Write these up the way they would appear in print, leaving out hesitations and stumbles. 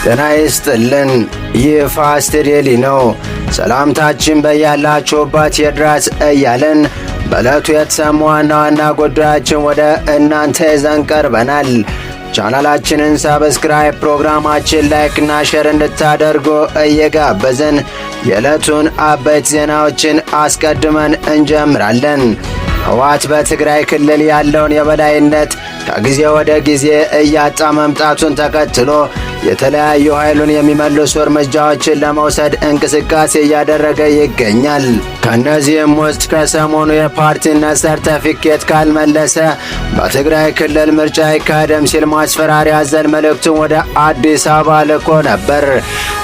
ጤና ይስጥልን። ይህ ፋስት ዴይሊ ነው። ሰላምታችን በያላችሁበት ይድረስ እያልን በዕለቱ የተሰሙ ዋና ዋና ጉዳዮችን ወደ እናንተ ይዘን ቀርበናል። ቻናላችንን ሰብስክራይብ፣ ፕሮግራማችን ላይክና ሼር እንድታደርጉ እየጋበዝን የዕለቱን አበይት ዜናዎችን አስቀድመን እንጀምራለን። ህወሓት በትግራይ ክልል ያለውን የበላይነት ከጊዜ ወደ ጊዜ እያጣ መምጣቱን ተከትሎ የተለያዩ ኃይሉን የሚመልሱ እርምጃዎችን ለመውሰድ እንቅስቃሴ እያደረገ ይገኛል። ከእነዚህም ውስጥ ከሰሞኑ የፓርቲነት ሰርተፊኬት ካልመለሰ በትግራይ ክልል ምርጫ አይካሄድም ሲል ማስፈራሪያ አዘል መልእክቱን ወደ አዲስ አበባ ልኮ ነበር።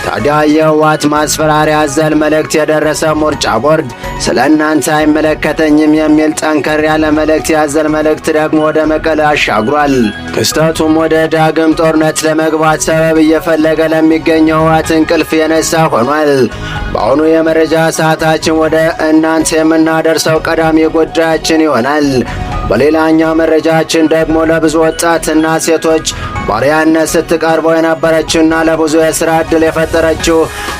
ታዲያ የህወሓት ማስፈራሪያ አዘል መልእክት የደረሰ ምርጫ ቦርድ ስለ እናንተ አይመለከተኝም የሚል ጠንከር ያለ መልእክት ያዘል መልእክት ደግሞ ወደ መቀለ አሻግሯል። ክስተቱም ወደ ዳግም ጦርነት ለመግባት ሰበብ እየፈለገ ለሚገኘው ህወሓት እንቅልፍ የነሳ ሆኗል። በአሁኑ የመረጃ ሰዓታችን ወደ እናንተ የምናደርሰው ቀዳሚ ጉዳያችን ይሆናል። በሌላኛው መረጃችን ደግሞ ለብዙ ወጣትና ሴቶች ባሪያነት ስትቀርበው የነበረችውና ለብዙ የሥራ ዕድል የፈጠረችው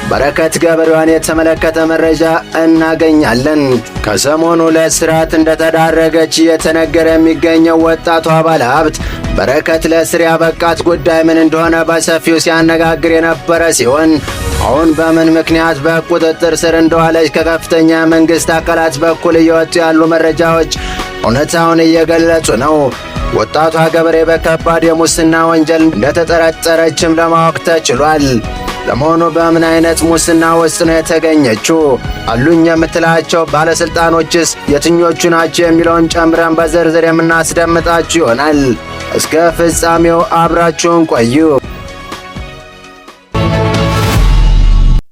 በረከት ገበሬዋን የተመለከተ መረጃ እናገኛለን። ከሰሞኑ ለእስራት እንደተዳረገች እየተነገረ የሚገኘው ወጣቷ ባለሀብት በረከት ለእስር ያበቃት ጉዳይ ምን እንደሆነ በሰፊው ሲያነጋግር የነበረ ሲሆን አሁን በምን ምክንያት በቁጥጥር ስር እንደዋለች ከከፍተኛ መንግሥት አካላት በኩል እየወጡ ያሉ መረጃዎች እውነታውን እየገለጹ ነው። ወጣቷ ገበሬ በከባድ የሙስና ወንጀል እንደተጠረጠረችም ለማወቅ ተችሏል። ለመሆኑ በምን አይነት ሙስና ውስጥ ነው የተገኘችው? አሉኝ የምትላቸው ባለሥልጣኖችስ የትኞቹ ናቸው? የሚለውን ጨምረን በዝርዝር የምናስደምጣችሁ ይሆናል። እስከ ፍጻሜው አብራችሁን ቆዩ።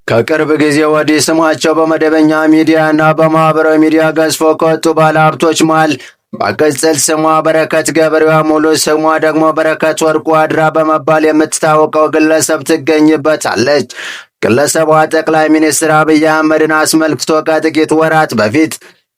ከቅርብ ጊዜ ወዲህ ስማቸው በመደበኛ ሚዲያና በማኅበራዊ ሚዲያ ገዝፎ ከወጡ ባለሀብቶች መሃል በቅጽል ስሟ በረከት ገበሬዋ ሙሉ ስሟ ደግሞ በረከት ወርቁ አድራ በመባል የምትታወቀው ግለሰብ ትገኝበታለች። ግለሰቧ ጠቅላይ ሚኒስትር አብይ አህመድን አስመልክቶ ከጥቂት ወራት በፊት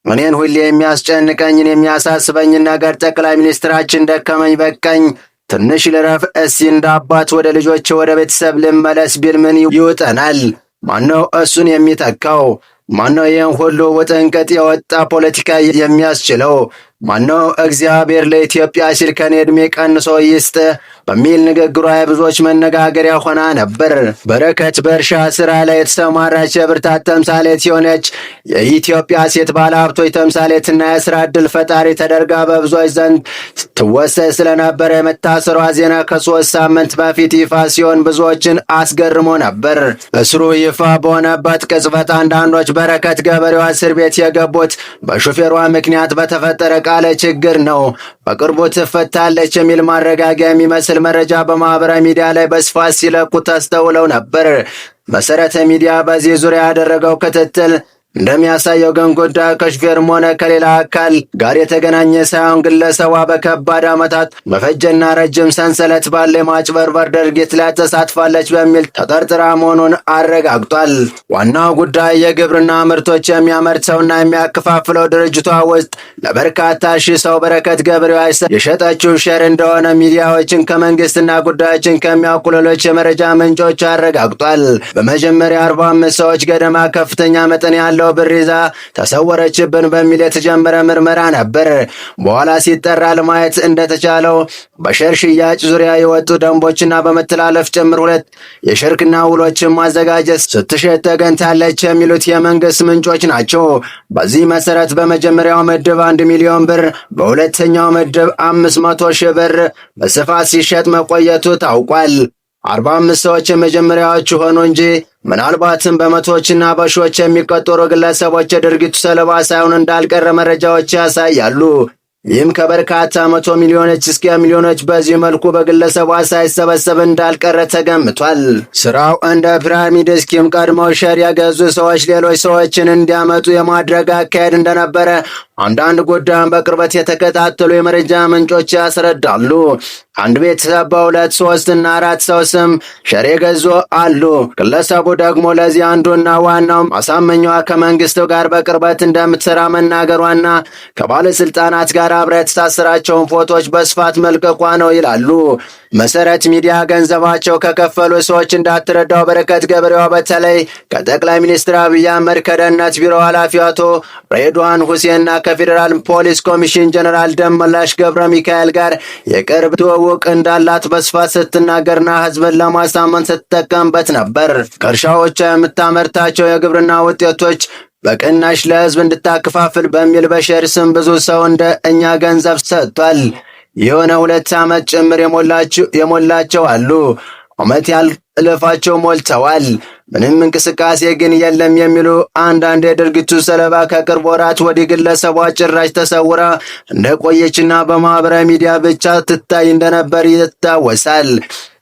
እኔን ሁሌ የሚያስጨንቀኝን የሚያሳስበኝን ነገር ጠቅላይ ሚኒስትራችን ደከመኝ በቀኝ ትንሽ ልረፍ እስቲ እንዳባት ወደ ልጆች ወደ ቤተሰብ ልመለስ ቢል ምን ይውጠናል? ማነው እሱን የሚተካው? ማነው ይህን ሁሉ ውጥንቅጥ የወጣ ፖለቲካ የሚያስችለው? ማነው እግዚአብሔር ለኢትዮጵያ ሲል ከኔ ዕድሜ ቀንሶ ይስጥ በሚል ንግግሯ የብዙዎች መነጋገሪያ ሆና ነበር። በረከት በእርሻ ሥራ ላይ የተሰማራች የብርታት ተምሳሌት የሆነች የኢትዮጵያ ሴት ባለሀብቶች ተምሳሌትና የሥራ ዕድል ፈጣሪ ተደርጋ በብዙዎች ዘንድ ትወሰድ ስለነበረ የመታሰሯ ዜና ከ3 ሳምንት በፊት ይፋ ሲሆን ብዙዎችን አስገርሞ ነበር። እስሩ ይፋ በሆነበት ቅጽበት አንዳንዶች በረከት ገበሬዋ እስር ቤት የገቡት በሹፌሯ ምክንያት በተፈጠረ ቃለ ችግር ነው፣ በቅርቡ ትፈታለች የሚል ማረጋጊያ የሚመስል መረጃ በማኅበራዊ ሚዲያ ላይ በስፋት ሲለቁ ተስተውለው ነበር። መሠረተ ሚዲያ በዚህ ዙሪያ ያደረገው ክትትል እንደሚያሳየው ግን ጉዳዩ ከሹፌርም ሆነ ከሌላ አካል ጋር የተገናኘ ሳይሆን ግለሰቧ በከባድ ዓመታት መፈጀና ረጅም ሰንሰለት ባለ የማጭበርበር ድርጊት ላይ ተሳትፋለች በሚል ተጠርጥራ መሆኑን አረጋግጧል። ዋናው ጉዳይ የግብርና ምርቶች የሚያመርተውና የሚያከፋፍለው ድርጅቷ ውስጥ ለበርካታ ሺህ ሰው በረከት ገበሬዋ የሸጠችው ሼር እንደሆነ ሚዲያዎችን ከመንግስትና ጉዳዮችን ከሚያውቁ ሌሎች የመረጃ ምንጮች አረጋግጧል። በመጀመሪያ 45 ሰዎች ገደማ ከፍተኛ መጠን ያለው ብር ይዛ ተሰወረችብን በሚል የተጀመረ ምርመራ ነበር። በኋላ ሲጠራ ለማየት እንደተቻለው በሼር ሽያጭ ዙሪያ የወጡ ደንቦችና በመተላለፍ ጭምር 2 የሽርክና ውሎችን ማዘጋጀት ስትሸጥ ተገኝታለች የሚሉት የመንግስት ምንጮች ናቸው። በዚህ መሰረት በመጀመሪያው ምድብ 1 ሚሊዮን ብር፣ በሁለተኛው ምድብ 500 ሺህ ብር በስፋት ሲሸጥ መቆየቱ ታውቋል። 45 ሰዎች የመጀመሪያዎቹ ሆኑ እንጂ ምናልባትም በመቶዎችና በሺዎች የሚቆጠሩ ግለሰቦች የድርጊቱ ሰለባ ሳይሆን እንዳልቀረ መረጃዎች ያሳያሉ። ይህም ከበርካታ 100 ሚሊዮኖች እስከ ሚሊዮኖች በዚህ መልኩ በግለሰቧ ሳይሰበሰብ እንዳልቀረ ተገምቷል። ስራው እንደ ፒራሚድ ስኪም ቀድመው ሼር የገዙ ሰዎች ሌሎች ሰዎችን እንዲያመጡ የማድረግ አካሄድ እንደነበረ አንዳንድ ጉዳዩን በቅርበት የተከታተሉ የመረጃ ምንጮች ያስረዳሉ። አንድ ቤተሰብ በ2፣ 3 እና 4 ሰው ስም ሸር የገዙ አሉ። ግለሰቡ ደግሞ ለዚህ አንዱና ዋናው ማሳመኛዋ ከመንግስቱ ጋር በቅርበት እንደምትሰራ መናገሯና ከባለስልጣናት ጋር አብራ የተሳሰራቸውን ፎቶዎች በስፋት መልቀቋ ነው ይላሉ። መሰረት ሚዲያ ገንዘባቸው ከከፈሉ ሰዎች እንዳትረዳው በረከት ገበሬዋ በተለይ ከጠቅላይ ሚኒስትር አብይ አህመድ ከደህንነት ቢሮ ኃላፊው አቶ ሬድዋን ሁሴንና ከፌዴራል ፖሊስ ኮሚሽን ጀነራል ደመላሽ ገብረ ሚካኤል ጋር የቅርብ ትውውቅ እንዳላት በስፋት ስትናገርና ህዝብን ለማሳመን ስትጠቀምበት ነበር። ከእርሻዎቿ የምታመርታቸው የግብርና ውጤቶች በቅናሽ ለህዝብ እንድታከፋፍል በሚል በሸር ስም ብዙ ሰው እንደ እኛ ገንዘብ ሰጥቷል። የሆነ 2 ዓመት ጭምር የሞላቸው አሉ። ዓመት ያልፋቸው ሞልተዋል። ምንም እንቅስቃሴ ግን የለም የሚሉ አንዳንድ የድርጊቱ ሰለባ ከቅርብ ወራት ወዲህ ግለሰቧ ጭራሽ ተሰውራ እንደቆየችና በማህበራዊ ሚዲያ ብቻ ትታይ እንደነበር ይታወሳል።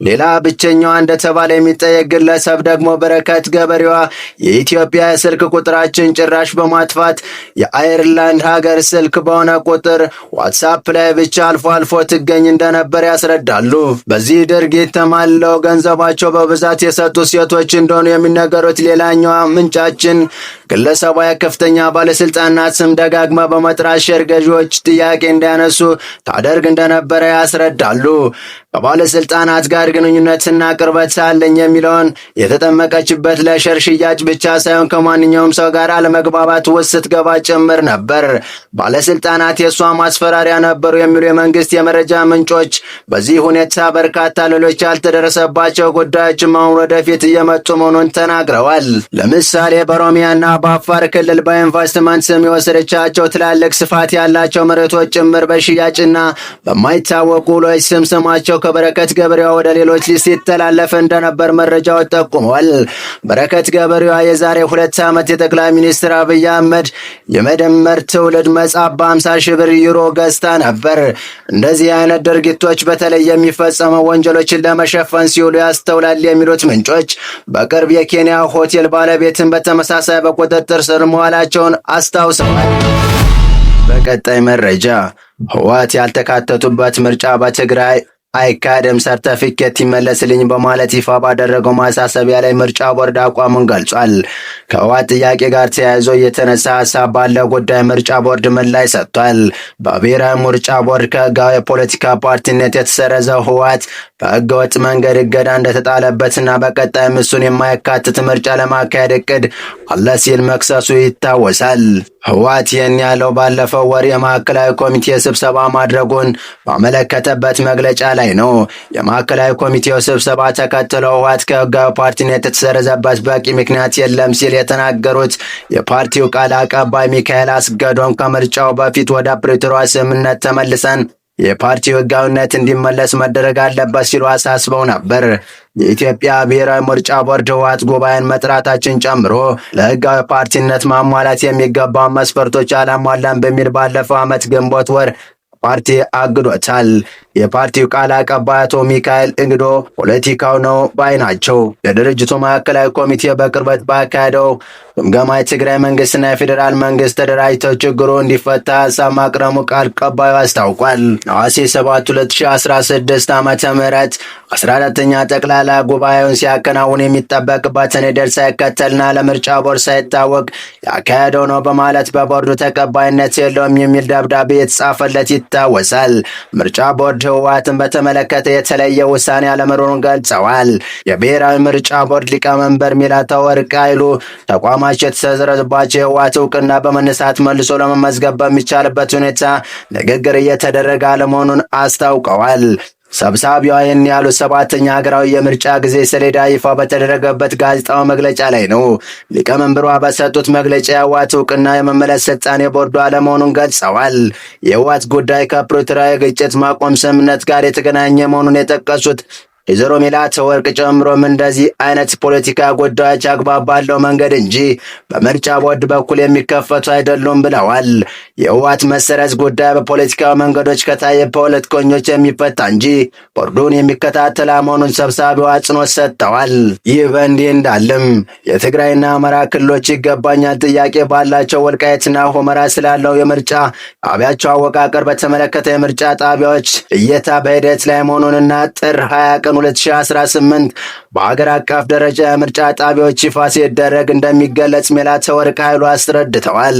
ሌላ ብቸኛዋ እንደተባለ የሚጠየቅ ግለሰብ ደግሞ በረከት ገበሬዋ የኢትዮጵያ የስልክ ቁጥራችን ጭራሽ በማጥፋት የአየርላንድ ሀገር ስልክ በሆነ ቁጥር ዋትሳፕ ላይ ብቻ አልፎ አልፎ ትገኝ እንደነበር ያስረዳሉ። በዚህ ድርጊት ተማለው ገንዘባቸው በብዛት የሰጡ ሴቶች እንደሆኑ የሚነገሩት ሌላኛዋ ምንጫችን ግለሰቧ የከፍተኛ ባለስልጣናት ስም ደጋግማ በመጥራት ሸር ገዢዎች ጥያቄ እንዲያነሱ ታደርግ እንደነበረ ያስረዳሉ። ከባለስልጣናት ጋር ግንኙነትና ቅርበት ሳለኝ የሚለውን የተጠመቀችበት ለሸር ሽያጭ ብቻ ሳይሆን ከማንኛውም ሰው ጋር አለመግባባት ውስጥ ስትገባ ጭምር ነበር። ባለስልጣናት የእሷ ማስፈራሪያ ነበሩ የሚሉ የመንግስት የመረጃ ምንጮች በዚህ ሁኔታ በርካታ ሌሎች ያልተደረሰባቸው ጉዳዮች አሁን ወደፊት እየመጡ መሆኑን ተናግረዋል። ለምሳሌ በኦሮሚያና በአፋር ክልል በኢንቨስትመንት ስም የወሰደቻቸው ትላልቅ ስፋት ያላቸው መሬቶች ጭምር በሽያጭና በማይታወቁ ውሎች ስማቸው ከበረከት ገበሬዋ ወደ ሌሎች ሲተላለፍ እንደነበር መረጃዎች ጠቁመዋል። በረከት ገበሬዋ የዛሬ 2 ዓመት የጠቅላይ ሚኒስትር አብይ አህመድ የመደመር ትውልድ መጽሐፍ በ50 ሺህ ብር ዩሮ ገዝታ ነበር። እንደዚህ አይነት ድርጊቶች በተለይ የሚፈጸመው ወንጀሎችን ለመሸፈን ሲውሉ ያስተውላል የሚሉት ምንጮች በቅርብ የኬንያ ሆቴል ባለቤትን በተመሳሳይ በቁጥጥር ስር መዋላቸውን አስታውሰዋል። በቀጣይ መረጃ ህወሓት ያልተካተቱበት ምርጫ በትግራይ አይካሄድም፣ ሰርተፊኬት ይመለስልኝ በማለት ይፋ ባደረገው ማሳሰቢያ ላይ ምርጫ ቦርድ አቋሙን ገልጿል። ከህወሓት ጥያቄ ጋር ተያይዞ የተነሳ ሀሳብ ባለው ጉዳይ ምርጫ ቦርድ ምላሽ ሰጥቷል። በብሔራዊ ምርጫ ቦርድ ከህጋዊ የፖለቲካ ፓርቲነት የተሰረዘው ህወሓት በህገወጥ መንገድ እገዳ እንደተጣለበትና በቀጣይ እሱን የማያካትት ምርጫ ለማካሄድ እቅድ አለ ሲል መክሰሱ ይታወሳል። ህወሓት ይህን ያለው ባለፈው ወር የማዕከላዊ ኮሚቴ ስብሰባ ማድረጉን ባመለከተበት መግለጫ ላይ ነው። የማዕከላዊ ኮሚቴው ስብሰባ ተከትሎ ህወሓት ከህጋዊ ፓርቲነት የተሰረዘበት በቂ ምክንያት የለም ሲል የተናገሩት የፓርቲው ቃል አቀባይ ሚካኤል አስገዶም ከምርጫው በፊት ወደ ፕሪቶሪያ ስምምነት ተመልሰን የፓርቲው ህጋዊነት እንዲመለስ መደረግ አለበት ሲሉ አሳስበው ነበር። የኢትዮጵያ ብሔራዊ ምርጫ ቦርድ ህወሓት ጉባኤን መጥራታችን ጨምሮ ለህጋዊ ፓርቲነት ማሟላት የሚገባው መስፈርቶች አላሟላም በሚል ባለፈው ዓመት ግንቦት ወር ፓርቲ አግዶታል። የፓርቲው ቃል አቀባይ አቶ ሚካኤል እንግዶ ፖለቲካው ነው ባይ ናቸው። የድርጅቱ ማዕከላዊ ኮሚቴ በቅርበት ባካሄደው ግምገማ የትግራይ መንግስትና የፌዴራል መንግስት ተደራጅተው ችግሩ እንዲፈታ ሀሳብ ማቅረቡ ቃል አቀባዩ አስታውቋል። ነሐሴ 7 2016 ዓ.ም 14ኛ ጠቅላላ ጉባኤውን ሲያከናውን የሚጠበቅበትን ሂደት ሳይከተልና ለምርጫ ቦርድ ሳይታወቅ ያካሄደው ነው በማለት በቦርዱ ተቀባይነት የለውም የሚል ደብዳቤ የተጻፈለት ይታወሳል። ምርጫ ቦርድ ህወሓትን በተመለከተ የተለየ ውሳኔ አለመኖሩን ገልጸዋል። የብሔራዊ ምርጫ ቦርድ ሊቀመንበር ሚላታወርቅ ኃይሉ ተቋማቸው የተሰረዘባቸው የህወሓት እውቅና በመነሳት መልሶ ለመመዝገብ በሚቻልበት ሁኔታ ንግግር እየተደረገ አለመሆኑን አስታውቀዋል። ሰብሳቢዋ ይህን ያሉት 7ኛ ሀገራዊ የምርጫ ጊዜ ሰሌዳ ይፋ በተደረገበት ጋዜጣዊ መግለጫ ላይ ነው። ሊቀመንበሯ በሰጡት መግለጫ የህወሓት እውቅና የመመለስ ስልጣን የቦርዱ አለመሆኑን ገልጸዋል። የህወሓት ጉዳይ ከፕሪቶሪያ የግጭት ማቆም ስምምነት ጋር የተገናኘ መሆኑን የጠቀሱት ወይዘሮ ሜላተወርቅ ጨምሮም እንደዚህ አይነት ፖለቲካ ጉዳዮች አግባብ ባለው መንገድ እንጂ በምርጫ ቦርድ በኩል የሚከፈቱ አይደሉም ብለዋል። የህወሓት መሰረዝ ጉዳይ በፖለቲካዊ መንገዶች ከታየ ፖለቲከኞች የሚፈታ እንጂ ቦርዱን የሚከታተል መሆኑን ሰብሳቢው አጽንኦት ሰጥተዋል። ይህ በእንዲህ እንዳለም የትግራይና አማራ ክልሎች ይገባኛል ጥያቄ ባላቸው ወልቃይትና ሁመራ ስላለው የምርጫ ጣቢያቸው አወቃቀር በተመለከተ የምርጫ ጣቢያዎች ልየታ በሂደት ላይ መሆኑንና ጥር 20 ቀን 2018 በሀገር አቀፍ ደረጃ የምርጫ ጣቢያዎች ይፋ ሲደረግ እንደሚገለጽ ሜላተወርቅ ኃይሉ አስረድተዋል።